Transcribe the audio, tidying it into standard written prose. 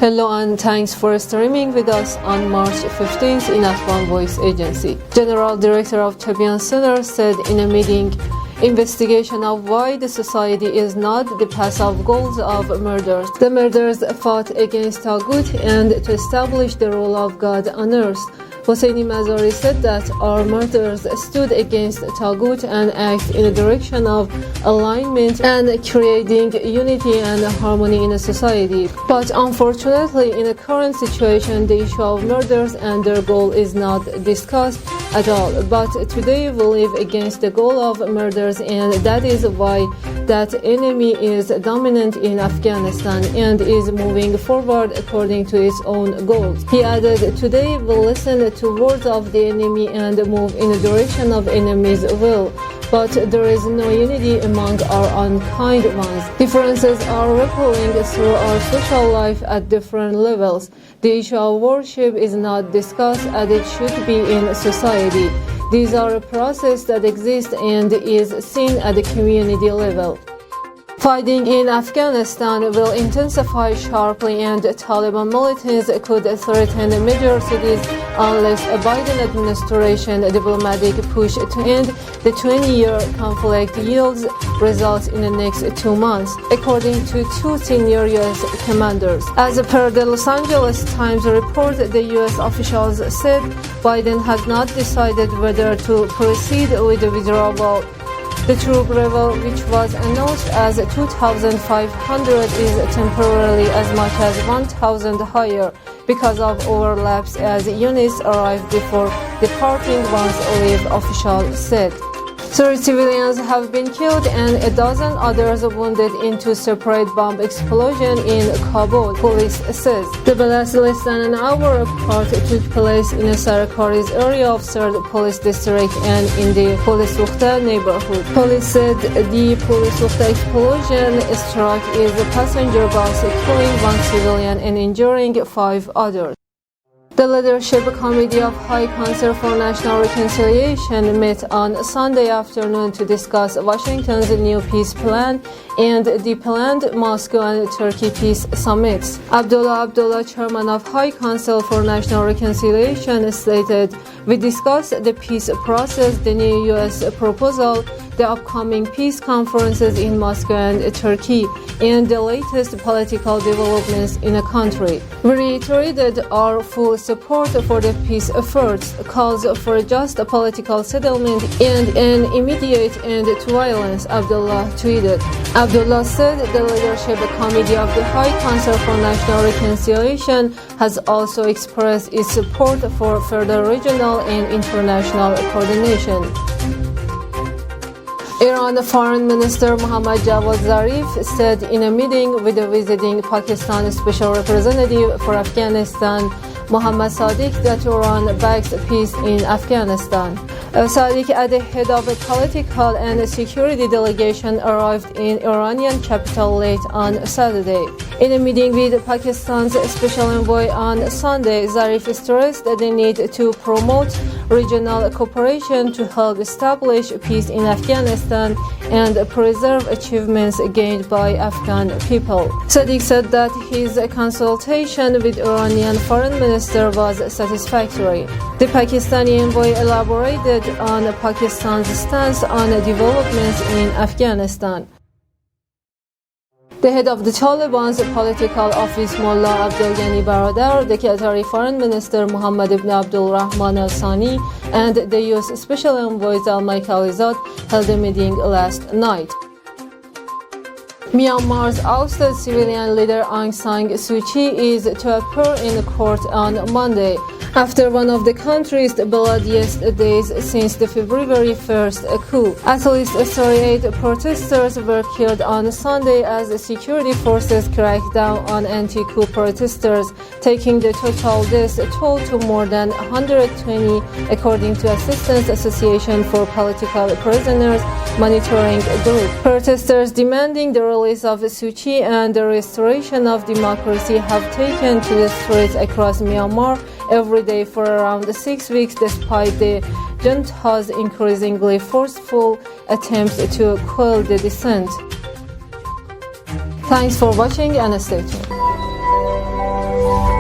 Hello and thanks for streaming with us on March 15th in Afghan Voice Agency. General Director of Champion Center said in a meeting, investigation of why the society is not the passive goals of murders. The murders fought against Taghut and to establish the rule of God on earth. Hosseini Mazari said that our murders stood against Taghut and act in the direction of alignment and creating unity and harmony in a society. But unfortunately, in the current situation, the issue of murders and their goal is not discussed at all. But today we live against the goal of murders, and that is why that enemy is dominant in Afghanistan and is moving forward according to its own goals. He added, today we listen to words of the enemy and move in the direction of enemy's will. But there is no unity among our unkind ones. Differences are rippling through our social life at different levels. The issue of worship is not discussed as it should be in society. These are a process that exists and is seen at the community level. Fighting in Afghanistan will intensify sharply, and Taliban militants could threaten major cities unless a Biden administration diplomatic push to end the 20-year conflict yields results in the next 2 months, according to two senior U.S. commanders. As per the Los Angeles Times report, the U.S. officials said Biden has not decided whether to proceed with the withdrawal. The troop level, which was announced as 2,500, is temporarily as much as 1,000 higher because of overlaps as units arrive before departing, once leave officials said. 3 civilians have been killed and a dozen others wounded in 2 separate bomb explosions in Kabul, police says. The blast less than an hour apart took place in a Sarkaris area of 3rd Police District and in the Polisukta neighborhood. Police said the Polisukta explosion struck is a passenger bus, killing 1 civilian and injuring 5 others. The Leadership Committee of High Council for National Reconciliation met on Sunday afternoon to discuss Washington's new peace plan and the planned Moscow and Turkey peace summits. Abdullah, chairman of High Council for National Reconciliation, stated, "We discussed the peace process, the new U.S. proposal, the upcoming peace conferences in Moscow and Turkey, and the latest political developments in the country. We reiterated our full support for the peace efforts, calls for a just political settlement and an immediate end to violence," Abdullah tweeted. Abdullah said the Leadership Committee of the High Council for National Reconciliation has also expressed its support for further regional and international coordination. Iran Foreign Minister Mohammad Javad Zarif said in a meeting with the visiting Pakistan Special Representative for Afghanistan, Mohammad Sadiq, that Iran backs peace in Afghanistan. Sadiq, at the head of a political and security delegation, arrived in Iranian capital late on Saturday. In a meeting with Pakistan's special envoy on Sunday, Zarif stressed the need to promote regional cooperation to help establish peace in Afghanistan and preserve achievements gained by Afghan people. Sadiq said that his consultation with Iranian foreign minister was satisfactory. The Pakistani envoy elaborated on Pakistan's stance on developments in Afghanistan. The head of the Taliban's political office, Mullah Abdul Ghani Baradar, the Qatari Foreign Minister Mohammed ibn Abdul Rahman Al Thani, and the U.S. Special Envoy Zalmay Khalilzad held a meeting last night. Myanmar's ousted civilian leader Aung San Suu Kyi is to appear in court on Monday, after one of the country's bloodiest days since the February 1st coup. At least 38 protesters were killed on Sunday as security forces cracked down on anti-coup protesters, taking the total death toll to more than 120, according to Assistance Association for Political Prisoners monitoring group. Protesters demanding the release of Suu Kyi and the restoration of democracy have taken to the streets across Myanmar every day for around 6 weeks, despite the junta's increasingly forceful attempts to quell the dissent. Thanks for watching and stay tuned. you.